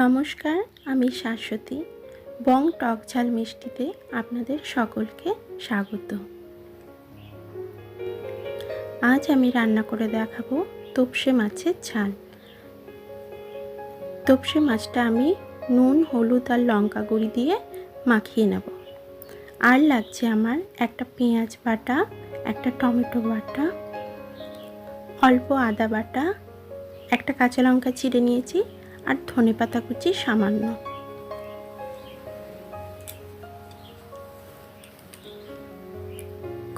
নমস্কার, আমি শাশ্বতী। বং টক ঝাল মিষ্টিতে আপনাদের সকলকে স্বাগত। আজ আমি রান্না করে দেখাবো তোপসে মাছের ঝাল। তোপসে মাছটা আমি নুন, হলুদ আর লঙ্কা গুঁড়ি দিয়ে মাখিয়ে নেব। আর লাগছে আমার একটা পেঁয়াজ বাটা, একটা টমেটো বাটা, অল্প আদা বাটা, একটা কাঁচা লঙ্কা চিড়ে নিয়েছি আর ধনেপাতা কুচি সামান্য।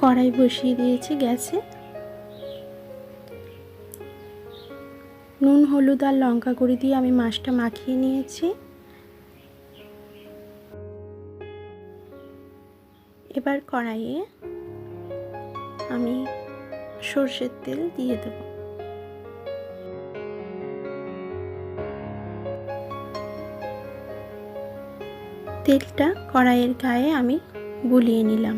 কড়াই বসিয়ে দিয়েছি গ্যাসে। নুন, হলুদ আর লঙ্কা গুঁড়ি দিয়ে আমি মাছটা মাখিয়ে নিয়েছি। এবার কড়াইয়ে আমি সর্ষের তেল দিয়ে দেব। তেলটা কড়াইয়ের গায়ে আমি বুলিয়ে নিলাম।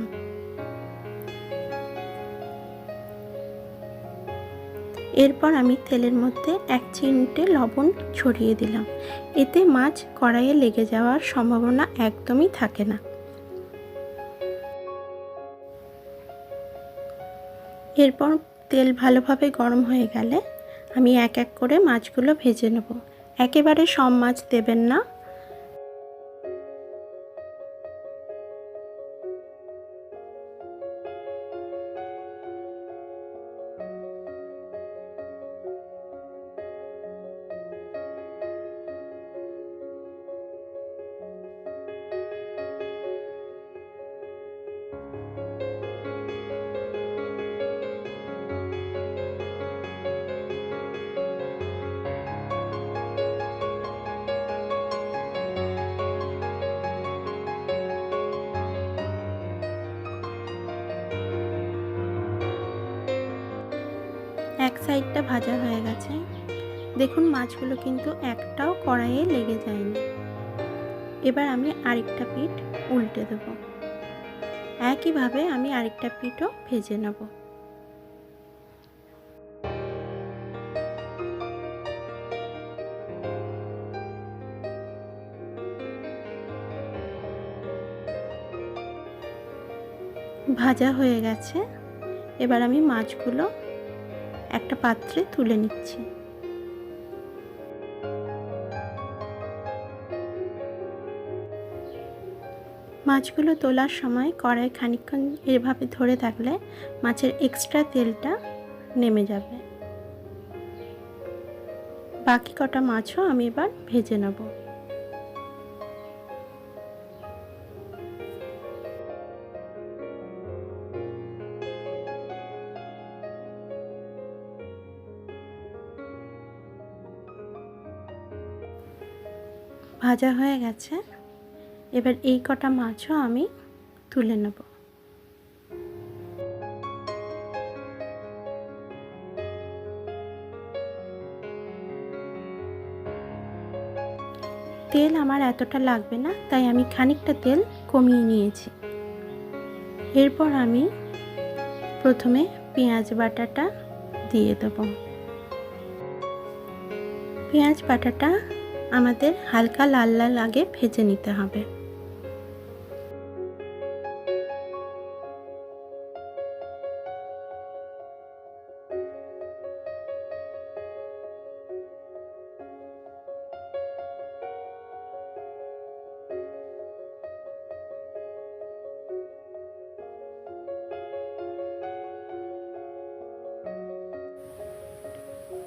এরপর আমি তেলের মধ্যে 1 চিমটে লবণ ছড়িয়ে দিলাম। এতে মাছ কড়াইয়ে লেগে যাওয়ার সম্ভাবনা একদমই থাকে না। এরপর তেল ভালোভাবে গরম হয়ে গেলে আমি এক এক করে মাছগুলো ভেজে নেব। একেবারে সব মাছ দেবেন না। এক সাইডটা ভাজা হয়ে গেছে। দেখুন মাছগুলো কিন্তু একটাও কড়াইয়ে লেগে যায়নি। এবার আমি আরেকটা পিঠ উল্টে দেব। একইভাবে আমি আরেকটা পিঠও ভেজে নেব। ভাজা হয়ে গেছে। এবার আমি মাছগুলো একটা পাত্রে তুলে নিচ্ছি। মাছগুলো তোলার সময় কড়াই খানিকক্ষণ এভাবে ধরে থাকলে মাছের এক্সট্রা তেলটা নেমে যাবে। বাকি কটা মাছও আমি এবার ভেজে নেব। ভাজা হয়ে গেছে। এবার এই কটা মাছও আমি তুলে নেব। তেল আমার এতটা লাগবে না, তাই আমি খানিকটা তেল কমিয়ে নিয়েছি। এরপর আমি প্রথমে পেঁয়াজ বাটাটা দিয়ে দেব। পেঁয়াজ বাটাটা আমাদের হালকা লাল লাল আগে ভেজে নিতে হবে।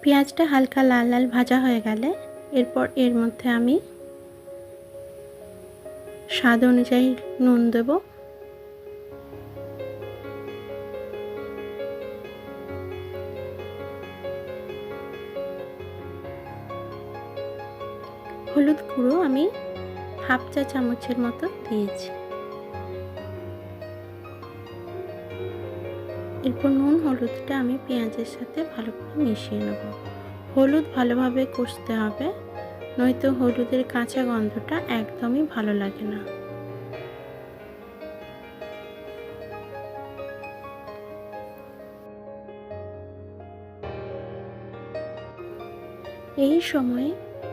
পেঁয়াজটা হালকা লাল লাল ভাজা হয়ে গেলে এরপর এর মধ্যে আমি স্বাদ অনুযায়ী নুন দেব। হলুদ গুঁড়ো আমি 1/2 চা চামচের মতো দিয়েছি। এরপর নুন হলুদটা আমি পেঁয়াজের সাথে ভালো করে মিশিয়ে নেব। হলুদ ভালোভাবে কষতে হবে, নয়তো হলুদের কাঁচা গন্ধটা একদমই ভালো লাগে না। এই সময়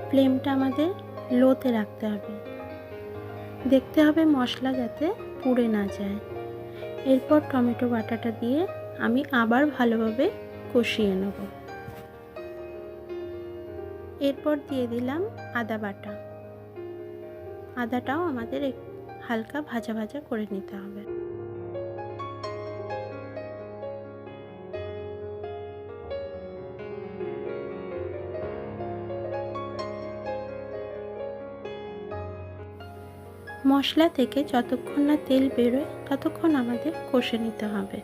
ফ্লেমটা আমাদের লোতে রাখতে হবে। দেখতে হবে মশলা যাতে পুড়ে না যায়। এরপর টমেটো বাটাটা দিয়ে আমি আবার ভালোভাবে কষিয়ে নেব। এরপর দিয়ে দিলাম আদা বাটা। আদাটাও আমাদের হালকা ভাজা ভাজা করে নিতে হবে। মশলা থেকে যতক্ষণ না তেল বেরোয় ততক্ষণ আমাদের কষে নিতে হবে।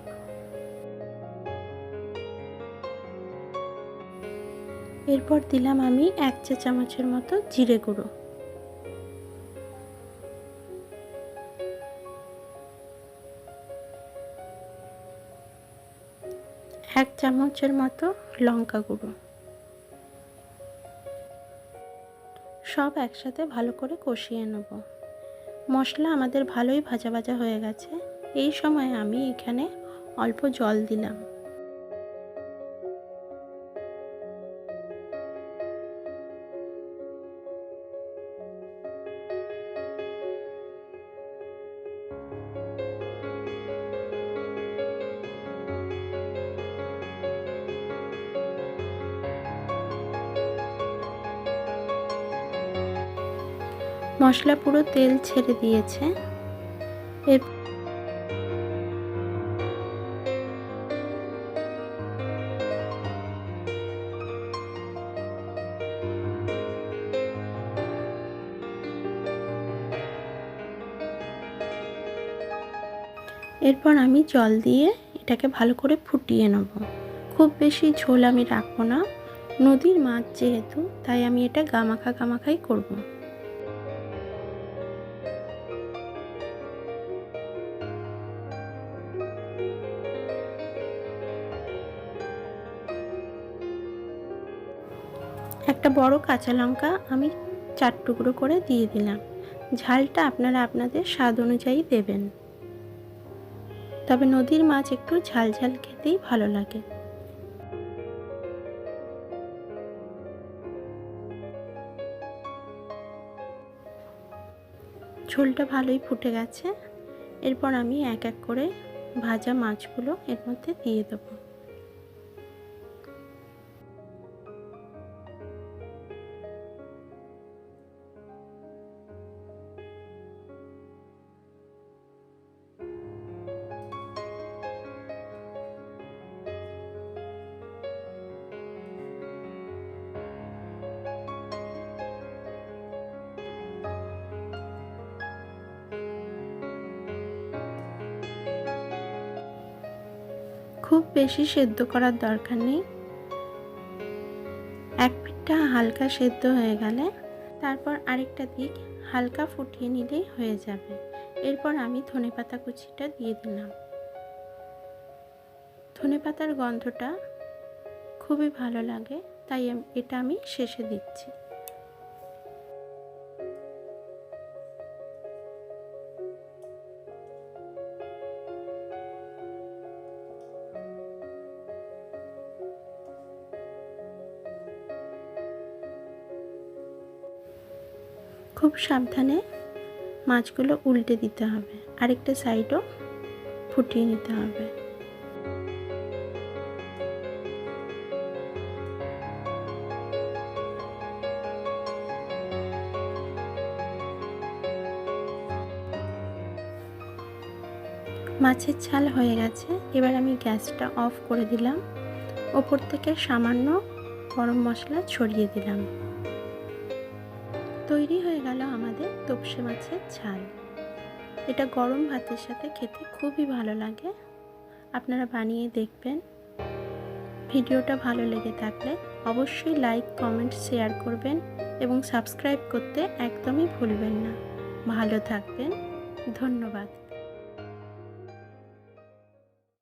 এরপর দিলাম আমি 1 চা চামচের মতো জিরে গুঁড়ো, 1 চামচের মতো লঙ্কা গুঁড়ো। সব একসাথে ভালো করে কষিয়ে নেব। মশলা আমাদের ভালোই ভাজা ভাজা হয়ে গেছে। এই সময় আমি এখানে অল্প জল দিলাম। মশলা পুরো তেল ছেড়ে দিয়েছে। এরপর আমি জল দিয়ে এটাকে ভালো করে ফুটিয়ে নেব। খুব বেশি ঝোল আমি রাখবো না, নদীর মাছ যেহেতু, তাই আমি এটা গামাখা গামাখাই করব। একটা বড় কাঁচা লঙ্কা আমি 4 টুকরো করে দিয়ে দিলাম। ঝালটা আপনারা আপনাদের স্বাদ অনুযায়ী দেবেন, তবে নদীর মাছ একটু ঝাল ঝাল খেতেই ভালো লাগে। ঝোলটা ভালোই ফুটে গেছে। এরপর আমি এক এক করে ভাজা মাছগুলো এর মধ্যে দিয়ে দেবো। খুব বেশি সেদ্ধ করার দরকার নেই। এক পিঠটা হালকা সেদ্ধ হয়ে গেলে তারপর আরেকটা দিক হালকা ফুটিয়ে নিলেই হয়ে যাবে। এরপর আমি ধনেপাতা কুচিটা দিয়ে দিলাম। ধনেপাতার গন্ধটা খুবই ভালো লাগে, তাই এটা আমি শেষে দিচ্ছি। খুব সাবধানে মাছগুলো উল্টে দিতে হবে, আরেকটা সাইডও ফুটিয়ে নিতে হবে। মাছের ঝাল হয়ে গেছে। এবার আমি গ্যাসটা অফ করে দিলাম। ওপর থেকে সামান্য গরম মশলা ছড়িয়ে দিলাম। তৈরি হয়ে গেল আমাদের তোপসে মাছের ঝাল। এটা গরম ভাতের সাথে খেতে খুবই ভালো লাগে। আপনারা বানিয়ে দেখবেন। ভিডিওটা ভালো লেগে থাকলে অবশ্যই লাইক, কমেন্ট, শেয়ার করবেন এবং সাবস্ক্রাইব করতে একদমই ভুলবেন না। ভালো থাকবেন। ধন্যবাদ।